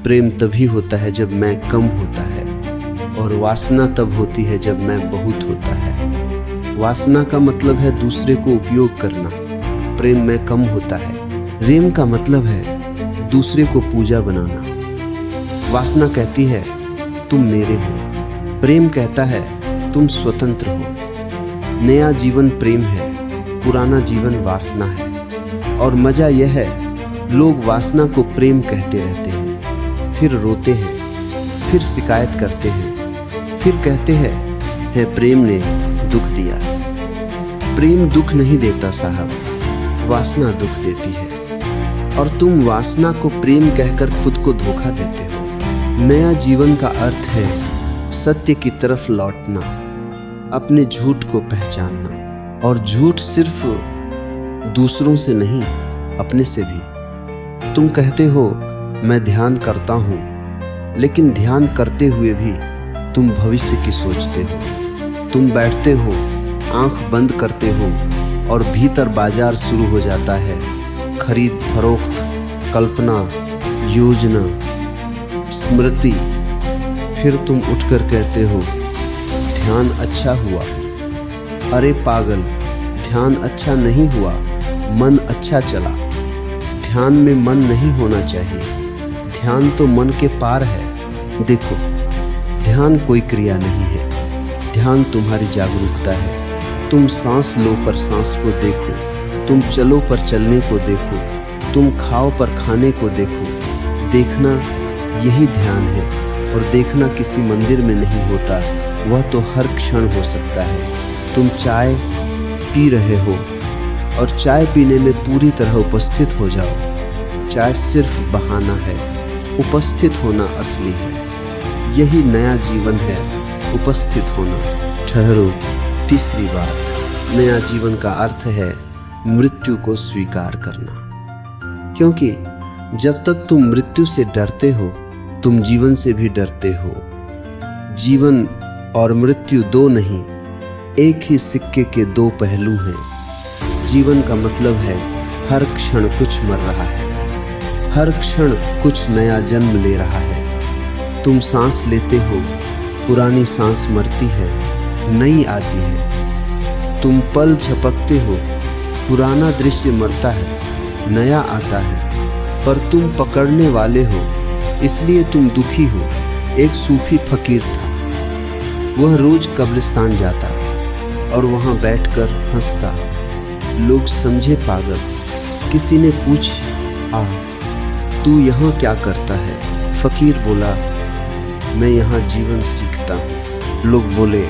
प्रेम तभी होता है जब मैं कम होता है, और वासना तब होती है जब मैं बहुत होता है। वासना का मतलब है दूसरे को उपयोग करना, प्रेम में कम होता है। प्रेम का मतलब है दूसरे को पूजा बनाना। वासना कहती है तुम मेरे हो, प्रेम कहता है तुम स्वतंत्र हो। नया जीवन प्रेम है, पुराना जीवन वासना है। और मजा यह है, लोग वासना को प्रेम कहते रहते हैं, फिर रोते हैं, फिर शिकायत करते हैं, फिर कहते हैं प्रेम ने दुख दिया। प्रेम दुख नहीं देता साहब, वासना दुख देती है। और तुम वासना को प्रेम कहकर खुद को धोखा देते हो। नया जीवन का अर्थ है सत्य की तरफ लौटना, अपने झूठ को पहचानना। और झूठ सिर्फ दूसरों से नहीं, अपने से भी। तुम कहते हो मैं ध्यान करता हूँ, लेकिन ध्यान करते हुए भी तुम भविष्य की सोचते हो। तुम बैठते हो, आंख बंद करते हो, और भीतर बाजार शुरू हो जाता है। खरीद फरोख्त, कल्पना, योजना, स्मृति। फिर तुम उठकर कहते हो ध्यान अच्छा हुआ। अरे पागल, ध्यान अच्छा नहीं हुआ, मन अच्छा चला। ध्यान में मन नहीं होना चाहिए, ध्यान तो मन के पार है। देखो, ध्यान कोई क्रिया नहीं है, ध्यान तुम्हारी जागरूकता है। तुम सांस लो पर सांस को देखो, तुम चलो पर चलने को देखो, तुम खाओ पर खाने को देखो। देखना यही ध्यान है। और देखना किसी मंदिर में नहीं होता, वह तो हर क्षण हो सकता है। तुम चाय पी रहे हो और चाय पीने में पूरी तरह उपस्थित हो जाओ। चाय सिर्फ बहाना है, उपस्थित होना असली है। यही नया जीवन है, उपस्थित होना। ठहरो, तीसरी बात, नया जीवन का अर्थ है मृत्यु को स्वीकार करना। क्योंकि जब तक तुम मृत्यु से डरते हो, तुम जीवन से भी डरते हो। जीवन और मृत्यु दो नहीं, एक ही सिक्के के दो पहलू हैं। जीवन का मतलब है हर क्षण कुछ मर रहा है, हर क्षण कुछ नया जन्म ले रहा है। तुम सांस लेते हो, पुरानी सांस मरती है, नई आती है। तुम पल झपकते हो, पुराना दृश्य मरता है, नया आता है। पर तुम पकड़ने वाले हो, इसलिए तुम दुखी हो। एक सूफी फकीर था, वह रोज कब्रिस्तान जाता और वहां बैठकर हंसता। लोग समझे पागल। किसी ने पूछा, तू यहाँ क्या करता है? फकीर बोला, मैं यहाँ जीवन सीखता हूँ। लोग बोले,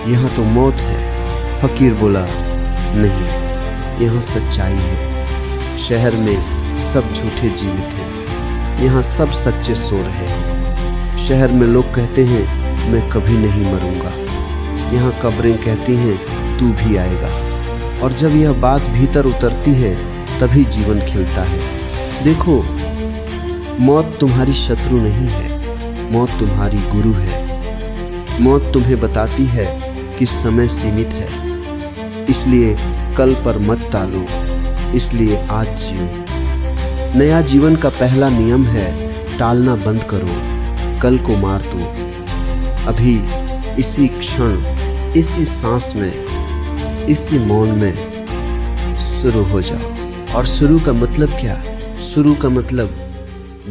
यहाँ तो मौत है। फकीर बोला, नहीं, यहाँ सच्चाई है। शहर में सब झूठे जीवित हैं, यहाँ सब सच्चे सो रहे हैं। शहर में लोग कहते हैं मैं कभी नहीं मरूंगा, यहाँ कब्रें कहती हैं तू भी आएगा। और जब यह बात भीतर उतरती है, तभी जीवन खिलता है। देखो, मौत तुम्हारी शत्रु नहीं है, मौत तुम्हारी गुरु है। मौत तुम्हें बताती है कि समय सीमित है, इसलिए कल पर मत टालो, इसलिए आज जियो। नया जीवन का पहला नियम है टालना बंद करो, कल को मार दो। अभी इसी क्षण, इसी सांस में, इसी मौन में शुरू हो जाओ। और शुरू का मतलब क्या? शुरू का मतलब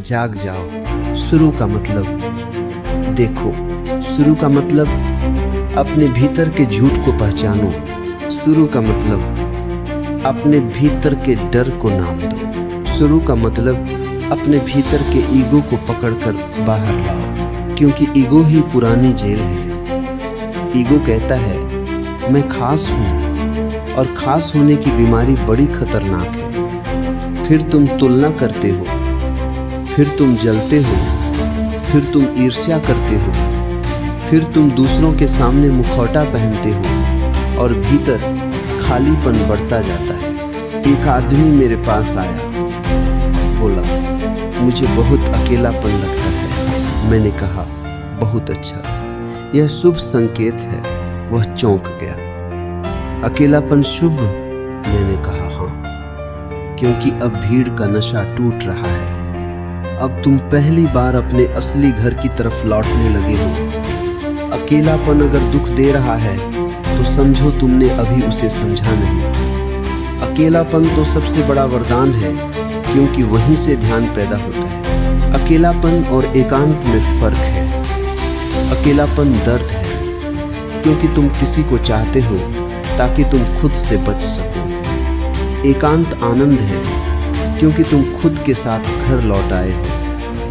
जाग जाओ। शुरू का मतलब देखो। शुरू का मतलब अपने भीतर के झूठ को पहचानो। शुरू का मतलब अपने भीतर के डर को नाम दो। शुरू का मतलब अपने भीतर के ईगो को पकड़कर बाहर लाओ, क्योंकि ईगो ही पुरानी जेल है। ईगो कहता है मैं खास हूँ, और खास होने की बीमारी बड़ी खतरनाक है। फिर तुम तुलना करते हो, फिर तुम जलते हो, फिर तुम ईर्ष्या करते हो, फिर तुम दूसरों के सामने मुखौटा पहनते हो, और भीतर खालीपन बढ़ता जाता है। एक आदमी मेरे पास आया, बोला, मुझे बहुत अकेलापन लगता है। मैंने कहा, बहुत अच्छा, यह शुभ संकेत है। वह चौंक गया। अकेलापन शुभ? मैंने कहा, हाँ, क्योंकि अब भीड़ का नशा टूट रहा है। अब तुम पहली बार अपने असली घर की तरफ लौटने लगे हो। अकेलापन अगर दुख दे रहा है तो समझो तुमने अभी उसे समझा नहीं। अकेलापन तो सबसे बड़ा वरदान है, क्योंकि वहीं से ध्यान पैदा होता है। अकेलापन और एकांत में फर्क है। अकेलापन दर्द है, क्योंकि तुम किसी को चाहते हो ताकि तुम खुद से बच सको। एकांत आनंद है, क्योंकि तुम खुद के साथ घर लौट आए हो।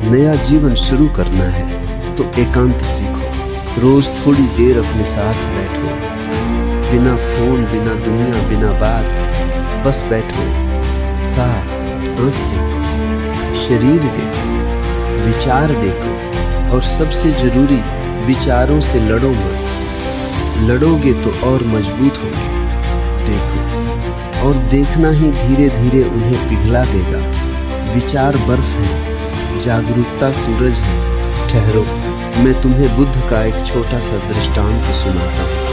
नया जीवन शुरू करना है तो एकांत सीखो। रोज थोड़ी देर अपने साथ बैठो, बिना फोन, बिना दुनिया, बिना बात, बस बैठो। सांस देखो, शरीर देखो, विचार देखो, और सबसे जरूरी, विचारों से लड़ो मत। लड़ोगे तो और मजबूत होगे। देखो, और देखना ही धीरे धीरे उन्हें पिघला देगा। विचार बर्फ है, जागरूकता सूरज है। ठहरो, मैं तुम्हें बुद्ध का एक छोटा सा दृष्टांत सुनाता हूँ।